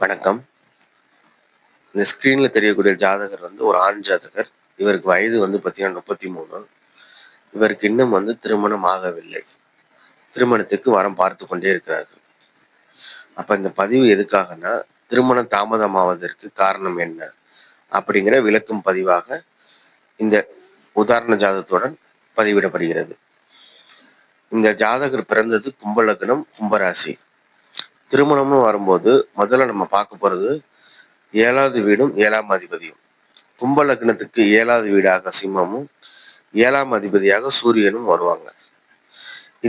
வணக்கம். இந்த ஸ்க்ரீன்ல தெரியக்கூடிய ஜாதகர் வந்து ஒரு ஆண் ஜாதகர். இவருக்கு வயது வந்து பார்த்தீங்கன்னா 33. இவருக்கு இன்னும் வந்து திருமணம் ஆகவில்லை. திருமணத்துக்கு வரம் பார்த்து கொண்டே இருக்கிறார்கள். அப்ப இந்த பதிவு எதுக்காகன்னா, திருமணம் தாமதமாவதற்கு காரணம் என்ன? அப்படிங்கிற விளக்கும் பதிவாக இந்த உதாரண ஜாதகத்துடன் பதிவிடப்படுகிறது. இந்த ஜாதகர் பிறந்தது கும்ப லக்னம், கும்பராசி. திருமணம்னு வரும்போது முதல்ல நம்ம பார்க்க போறது 7வது வீடும் 7ஆம் அதிபதியும். கும்ப லக்னத்துக்கு 7வது வீடாக சிம்மமும் 7ஆம் அதிபதியாக சூரியனும் வருவாங்க.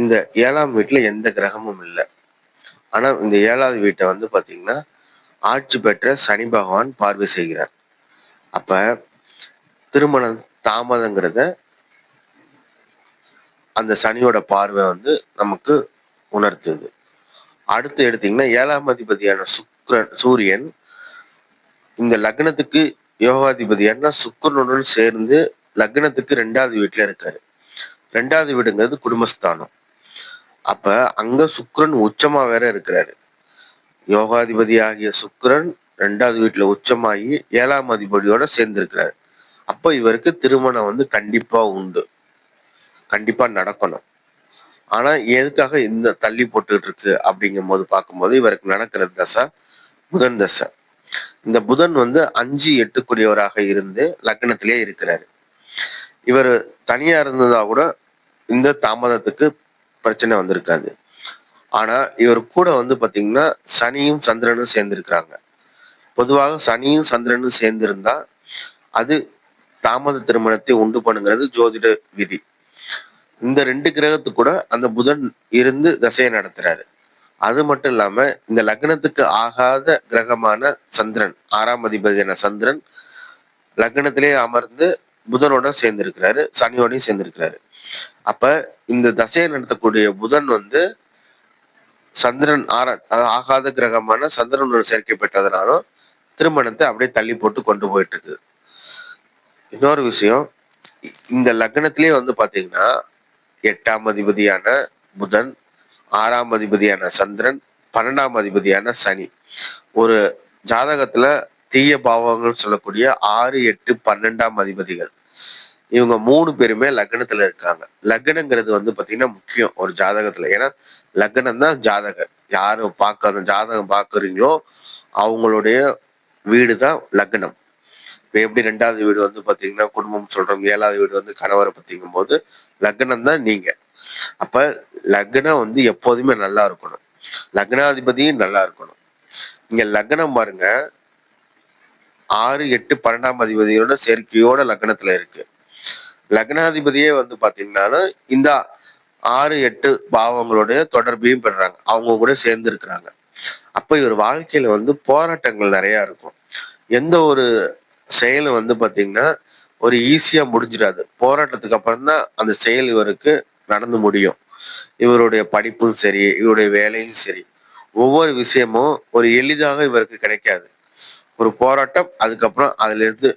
இந்த 7ஆம் வீட்டுல எந்த கிரகமும் இல்லை. ஆனா இந்த 7வது வீட்டை வந்து பாத்தீங்கன்னா ஆட்சி பெற்ற சனி பகவான் பார்வை செய்கிறார். அப்ப திருமணம் தாமதங்கிறத அந்த சனியோட பார்வை வந்து நமக்கு உணர்த்துது. அடுத்து எடுத்தீங்கன்னா 7ஆம் அதிபதியான சூரியன் இந்த லக்னத்துக்கு யோகாதிபதியான சுக்கிரனுடன் சேர்ந்து லக்னத்துக்கு 2வது வீட்டுல இருக்காரு. 2வது வீடுங்கிறது குடும்பஸ்தானம். அப்ப அங்க சுக்கிரன் உச்சமா வேற இருக்கிறாரு. யோகாதிபதி ஆகிய சுக்கிரன் 2வது வீட்டுல உச்சமாகி 7ஆம் அதிபதியோட சேர்ந்திருக்கிறாரு. அப்ப இவருக்கு திருமணம் வந்து கண்டிப்பா உண்டு, கண்டிப்பா நடக்கணும். ஆனா எதுக்காக இந்த தள்ளி போட்டுட்டு இருக்கு அப்படிங்கும் போது பார்க்கும்போது இவருக்கு நடக்கிற தசை புதன் தசை. இந்த புதன் வந்து 5, 8 கூடியவராக இருந்து லக்னத்திலே இருக்கிறாரு. இவர் தனியா இருந்ததா கூட இந்த தாமதத்துக்கு பிரச்சனை வந்திருக்காது. ஆனா இவர் கூட வந்து பாத்தீங்கன்னா சனியும் சந்திரனும் சேர்ந்திருக்கிறாங்க. பொதுவாக சனியும் சந்திரனும் சேர்ந்திருந்தா அது தாமத திருமணத்தை உண்டு பண்ணுங்கிறது ஜோதிட விதி. இந்த 2 கிரகத்து கூட அந்த புதன் இருந்து தசையை நடத்துறாரு. அது மட்டும் இல்லாம இந்த லக்னத்துக்கு ஆகாத கிரகமான சந்திரன், 6ஆம் அதிபதியான சந்திரன் லக்னத்திலே அமர்ந்து புதனோட சேர்ந்திருக்கிறாரு, சனியோடையும் சேர்ந்திருக்கிறாரு. அப்ப இந்த தசையை நடத்தக்கூடிய புதன் வந்து சந்திரன் ஆகாத கிரகமான சந்திரனோட சேர்க்கை பெற்றதுனாலும் திருமணத்தை அப்படியே தள்ளி போட்டு கொண்டு போயிட்டு இருக்குது. இன்னொரு விஷயம், இந்த லக்னத்திலேயே வந்து பாத்தீங்கன்னா 8ஆம் அதிபதியான புதன், 6ஆம் அதிபதியான சந்திரன், 12ஆம் அதிபதியான சனி. ஒரு ஜாதகத்துல தீய பாவங்கள் சொல்லக்கூடிய 6, 8, 12ஆம் அதிபதிகள் இவங்க 3 பேருமே லக்னத்துல இருக்காங்க. லக்னங்கிறது வந்து பாத்தீங்கன்னா முக்கியம் ஒரு ஜாதகத்துல. ஏன்னா லக்னம் தான் ஜாதகர். யாரும் பார்க்காத ஜாதகம் பார்க்குறீங்களோ அவங்களுடைய வீடு தான் லக்னம். இப்போ எப்படி 2வது வீடு வந்து பாத்தீங்கன்னா குடும்பம் சொல்றோம், 7வது வீடு வந்து கணவரை பத்திங்கும் போது லக்னம் தான் நீங்க. அப்ப லக்னம் வந்து எப்போதுமே நல்லா இருக்கணும், லக்னாதிபதியும் நல்லா இருக்கணும். இங்க லக்னம் பாருங்க 6, 8, 12ஆம் அதிபதியோட சேர்க்கையோட லக்னத்துல இருக்கு. லக்னாதிபதியே வந்து பாத்தீங்கன்னா இந்த 6, 8 பாவங்களுடைய தொடர்பையும் பெறாங்க, அவங்க கூட சேர்ந்து இருக்கிறாங்க. அப்ப இவர் வாழ்க்கையில வந்து போராட்டங்கள் நிறைய இருக்கும். எந்த ஒரு செயலும் வந்து பாத்தீங்கன்னா ஒரு ஈஸியா முடிஞ்சிடாது. போராட்டத்துக்கு அப்புறம் தான் அந்த செயல் இவருக்கு நடந்து முடியும். இவருடைய படிப்பும் சரி, இவருடைய வேலையும் சரி, ஒவ்வொரு விஷயமும் ஒரு எளிதாக இவருக்கு கிடைக்காது. ஒரு போராட்டம், அதுக்கப்புறம் அதுல இருந்து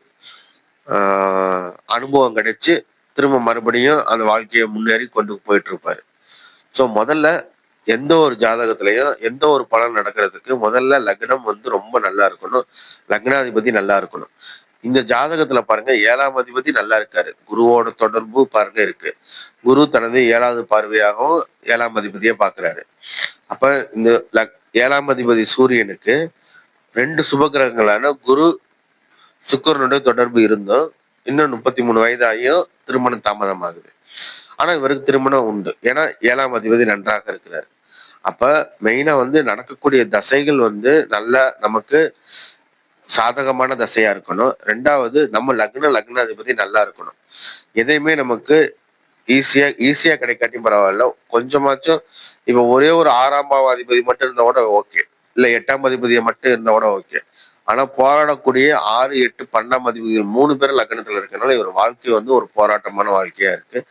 அனுபவம் கிடைச்சு திரும்ப மறுபடியும் அந்த வாழ்க்கையை முன்னேறி கொண்டு போயிட்டு இருப்பாரு. ஸோ முதல்ல எந்த ஒரு ஜாதகத்திலையும் எந்த ஒரு பலன் நடக்கிறதுக்கு முதல்ல லக்னம் வந்து ரொம்ப நல்லா இருக்கணும், லக்னாதிபதி நல்லா இருக்கணும். இந்த ஜாதகத்துல பாருங்க 7ஆம் அதிபதி நல்லா இருக்காரு, குருவோட தொடர்பு பாருங்க இருக்கு. குரு தனது 7வது பார்வையாகவும் 7ஆம் அதிபதியை பாக்குறாரு. அப்ப இந்த 7ஆம் அதிபதி சூரியனுக்கு 2 சுப கிரகங்களான குரு சுக்கிரனுடைய தொடர்பு இருந்தும் இன்னும் 33 வயதாகியும் திருமணம் தாமதம் ஆகுது. ஆனா இவருக்கு திருமணம் உண்டு. ஏன்னா 7ஆம் அதிபதி நன்றாக இருக்கிறார். அப்ப மெயினா வந்து நடக்கக்கூடிய தசைகள் வந்து நல்லா நமக்கு சாதகமான தசையா இருக்கணும். 2வது நம்ம லக்னாதிபதி நல்லா இருக்கணும். எதையுமே நமக்கு ஈஸியா கிடைக்காட்டியும் பரவாயில்ல, கொஞ்சமாச்சும் இப்ப ஒரே ஒரு 6ஆம் அதிபதி மட்டும் இருந்தா கூட ஓகே, இல்ல 8ஆம் அதிபதியை மட்டும் இருந்தா கூட ஓகே. ஆனா போராடக்கூடிய 6, 8, 12ஆம் அதிபதிகள் 3 பேரும் லக்னத்துல இருக்கனால இவர் வாழ்க்கை வந்து ஒரு போராட்டமான வாழ்க்கையா இருக்கு.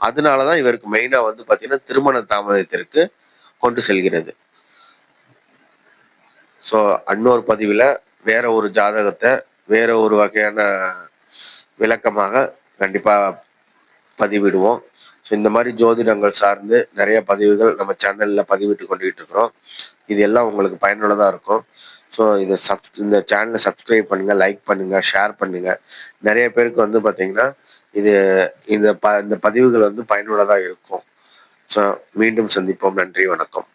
அதனாலதான் இவருக்கு மெயினா வந்து பாத்தீங்கன்னா திருமண தாமதத்திற்கு கொண்டு செல்கிறது. ஸோ இன்னொரு பதிவுல வேற ஒரு ஜாதகத்தை வேற ஒரு வகையான விளக்கமாக கண்டிப்பா பதிவிடுவோம். ஸோ இந்த மாதிரி ஜோதிடங்கள் சார்ந்து நிறைய பதிவுகள் நம்ம சேனல்ல பதிவிட்டு கொண்டுகிட்டு இருக்கிறோம். இது எல்லாம் உங்களுக்கு பயனுள்ளதா இருக்கும். ஸோ இந்த சேனலை சப்ஸ்கிரைப் பண்ணுங்கள், லைக் பண்ணுங்கள், ஷேர் பண்ணுங்கள். நிறைய பேருக்கு வந்து பார்த்தீங்கன்னா இது இந்த பதிவுகள் வந்து பயனுள்ளதாக இருக்கும். ஸோ மீண்டும் சந்திப்போம். நன்றி, வணக்கம்.